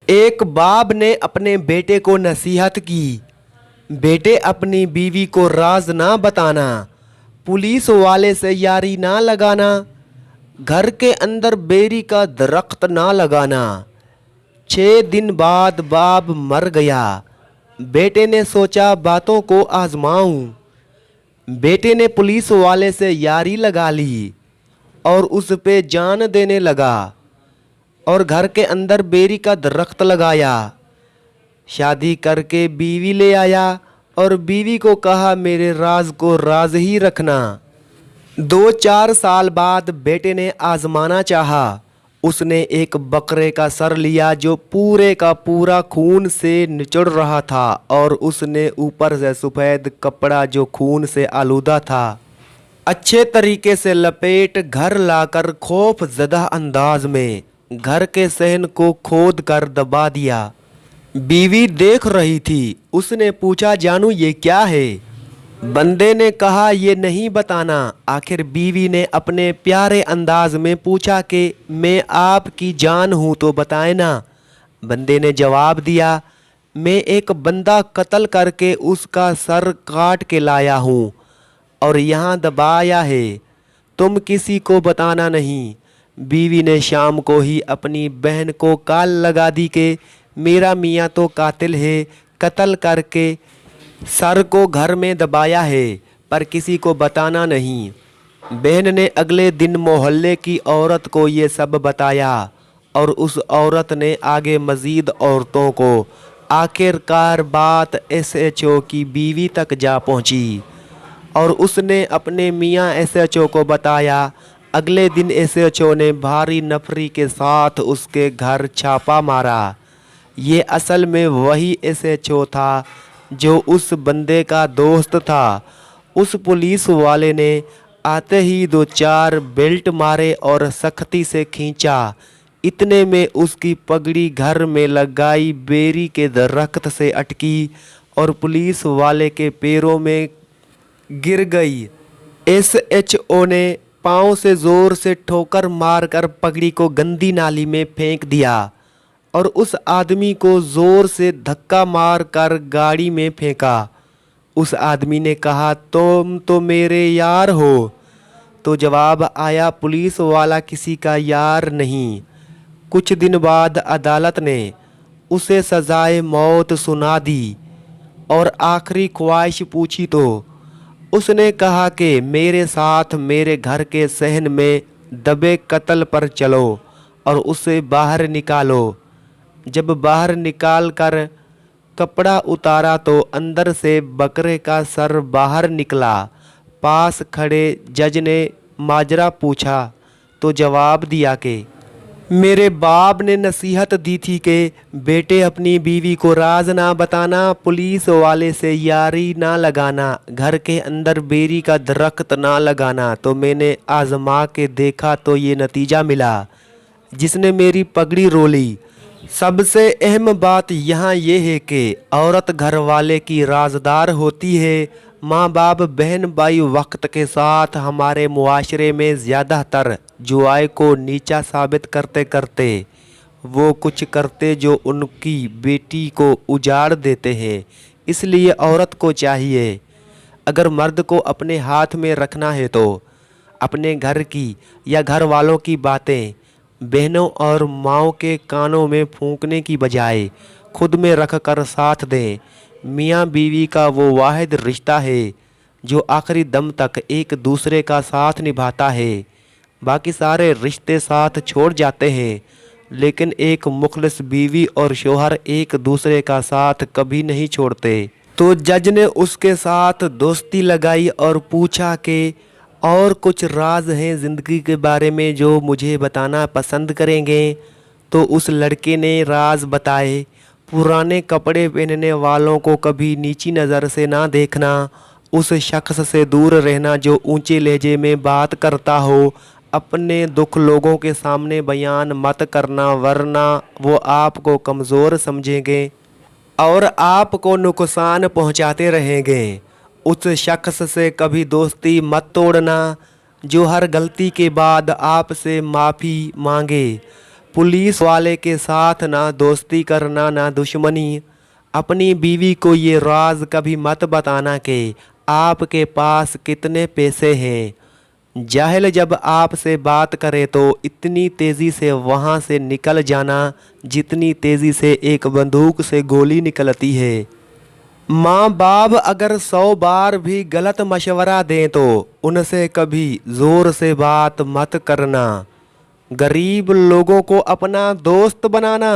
एक बाप ने अपने बेटे को नसीहत की। बेटे, अपनी बीवी को राज ना बताना, पुलिस वाले से यारी ना लगाना, घर के अंदर बेरी का दरख्त ना लगाना। 6 दिन बाद बाप मर गया। बेटे ने सोचा बातों को आजमाऊं। बेटे ने पुलिस वाले से यारी लगा ली और उस पे जान देने लगा और घर के अंदर बेरी का दरख्त लगाया। शादी करके बीवी ले आया और बीवी को कहा मेरे राज को राज ही रखना। 2-4 साल बाद बेटे ने आजमाना चाहा। उसने एक बकरे का सर लिया जो पूरे का पूरा खून से निचुड़ रहा था और उसने ऊपर से सफ़ेद कपड़ा जो खून से आलूदा था अच्छे तरीके से लपेट घर लाकर खौफजदा अंदाज में घर के सहन को खोद कर दबा दिया। बीवी देख रही थी। उसने पूछा जानू ये क्या है? बंदे ने कहा ये नहीं बताना। आखिर बीवी ने अपने प्यारे अंदाज में पूछा कि मैं आपकी जान हूँ तो बताए ना। बंदे ने जवाब दिया मैं एक बंदा कत्ल करके उसका सर काट के लाया हूँ और यहाँ दबाया है, तुम किसी को बताना नहीं। बीवी ने शाम को ही अपनी बहन को काल लगा दी कि मेरा मियाँ तो कातिल है, कत्ल करके सर को घर में दबाया है, पर किसी को बताना नहीं। बहन ने अगले दिन मोहल्ले की औरत को ये सब बताया और उस औरत ने आगे मज़ीद औरतों को। आखिरकार बात एसएचओ की बीवी तक जा पहुंची और उसने अपने मियाँ एसएचओ को बताया। अगले दिन एसएचओ ने भारी नफरी के साथ उसके घर छापा मारा। ये असल में वही एसएचओ था जो उस बंदे का दोस्त था। उस पुलिस वाले ने आते ही 2-4 बेल्ट मारे और सख्ती से खींचा। इतने में उसकी पगड़ी घर में लगाई बेरी के दरख्त से अटकी और पुलिस वाले के पैरों में गिर गई। एसएचओ ने पाँव से ज़ोर से ठोकर मारकर पगड़ी को गंदी नाली में फेंक दिया और उस आदमी को ज़ोर से धक्का मार कर गाड़ी में फेंका। उस आदमी ने कहा तुम तो मेरे यार हो। तो जवाब आया पुलिस वाला किसी का यार नहीं। कुछ दिन बाद अदालत ने उसे सज़ाए मौत सुना दी और आखिरी ख्वाहिश पूछी तो उसने कहा कि मेरे साथ मेरे घर के सहन में दबे कत्ल पर चलो और उसे बाहर निकालो। जब बाहर निकाल कर कपड़ा उतारा तो अंदर से बकरे का सर बाहर निकला। पास खड़े जज ने माजरा पूछा तो जवाब दिया कि मेरे बाप ने नसीहत दी थी कि बेटे अपनी बीवी को राज ना बताना, पुलिस वाले से यारी ना लगाना, घर के अंदर बेरी का दरख्त ना लगाना। तो मैंने आजमा के देखा तो ये नतीजा मिला जिसने मेरी पगड़ी रोली। सबसे अहम बात यहाँ ये है कि औरत घर वाले की राजदार होती है। माँ बाप बहन भाई वक्त के साथ हमारे मुआशरे में ज़्यादातर जुआई को नीचा साबित करते करते वो कुछ करते जो उनकी बेटी को उजाड़ देते हैं। इसलिए औरत को चाहिए अगर मर्द को अपने हाथ में रखना है तो अपने घर की या घर वालों की बातें बहनों और माँओं के कानों में फूंकने की बजाय खुद में रख कर साथ दें। मियाँ बीवी का वो वाहिद रिश्ता है जो आखिरी दम तक एक दूसरे का साथ निभाता है। बाकी सारे रिश्ते साथ छोड़ जाते हैं लेकिन एक मुखलिस बीवी और शौहर एक दूसरे का साथ कभी नहीं छोड़ते। तो जज ने उसके साथ दोस्ती लगाई और पूछा कि और कुछ राज हैं ज़िंदगी के बारे में जो मुझे बताना पसंद करेंगे? तो उस लड़के ने राज बताए। पुराने कपड़े पहनने वालों को कभी नीची नज़र से ना देखना, उस शख्स से दूर रहना जो ऊंचे लहजे में बात करता हो, अपने दुख लोगों के सामने बयान मत करना वरना वो आपको कमज़ोर समझेंगे और आपको नुकसान पहुंचाते रहेंगे। उस शख्स से कभी दोस्ती मत तोड़ना जो हर गलती के बाद आपसे माफ़ी मांगे। पुलिस वाले के साथ ना दोस्ती करना ना दुश्मनी। अपनी बीवी को ये राज कभी मत बताना कि आपके पास कितने पैसे हैं। जाहिल जब आपसे बात करे तो इतनी तेज़ी से वहाँ से निकल जाना जितनी तेज़ी से एक बंदूक से गोली निकलती है। माँ बाप अगर 100 बार भी गलत मशवरा दें तो उनसे कभी ज़ोर से बात मत करना। गरीब लोगों को अपना दोस्त बनाना।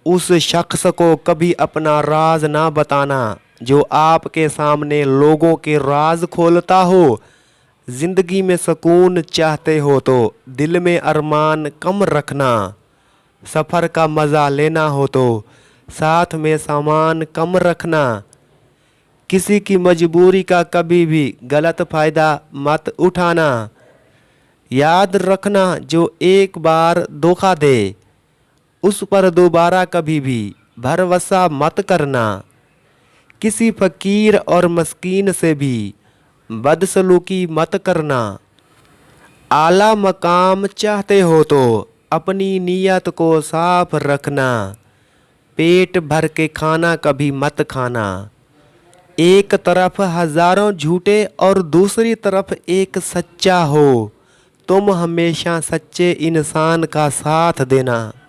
उस शख्स को कभी अपना राज ना बताना जो आपके सामने लोगों के राज खोलता हो। ज़िंदगी में सुकून चाहते हो तो दिल में अरमान कम रखना। सफ़र का मज़ा लेना हो तो साथ में सामान कम रखना। किसी की मजबूरी का कभी भी गलत फ़ायदा मत उठाना। याद रखना जो एक बार धोखा दे उस पर दोबारा कभी भी भरोसा मत करना। किसी फ़कीर और मस्कीन से भी बदसलूकी मत करना। आला मकाम चाहते हो तो अपनी नीयत को साफ रखना। पेट भर के खाना कभी मत खाना। एक तरफ हजारों झूठे और दूसरी तरफ एक सच्चा हो। तुम हमेशा सच्चे इंसान का साथ देना।